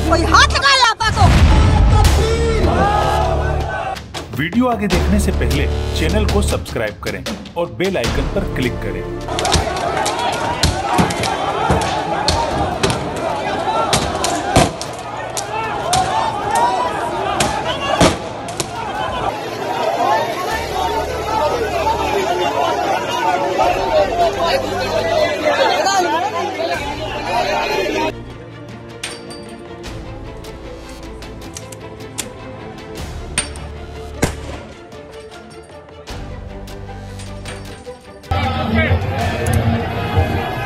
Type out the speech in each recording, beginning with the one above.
कोई हाथ लगाया आपा को। वीडियो आगे देखने से पहले चैनल को सब्सक्राइब करें और बेल आइकन पर क्लिक करें।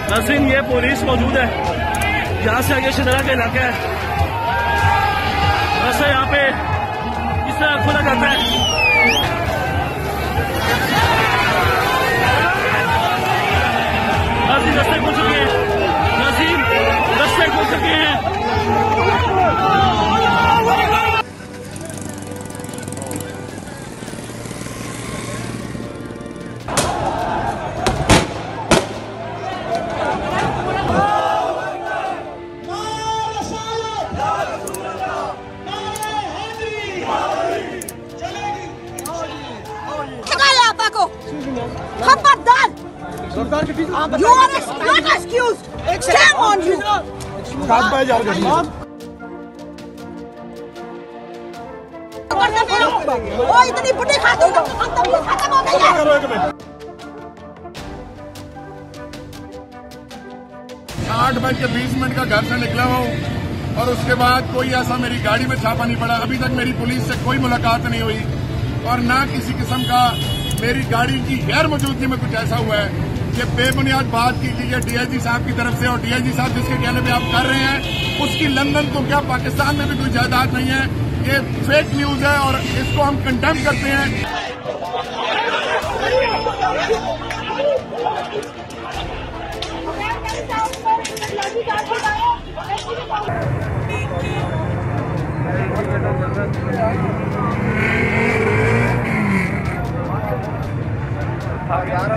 नसीम, ये पुलिस मौजूद है। यहाँ से आगे शदरा का इलाका है। रास्ता यहाँ पे इस तरह खुला जाता है। नसीम रास्ते खुल चुके हैं। नसीम रास्ते खुल चुके हैं। खबरदार! You are not excused. Shame on you. ओ इतनी बड़ी खातून खत्म हो गई है। 8:20 का घर से निकला हूँ और उसके बाद कोई ऐसा मेरी गाड़ी में छापा नहीं पड़ा। अभी तक मेरी पुलिस से कोई मुलाकात नहीं हुई और ना किसी किस्म का मेरी गाड़ी की गैर मौजूदगी में कुछ ऐसा हुआ है। ये बेबुनियाद बात की गई है डीआईजी साहब की तरफ से, और डीआईजी साहब जिसके कहने पे आप कर रहे हैं उसकी लंदन तो क्या पाकिस्तान में भी कोई जायदाद नहीं है। ये फेक न्यूज है और इसको हम कंडेम करते हैं। यार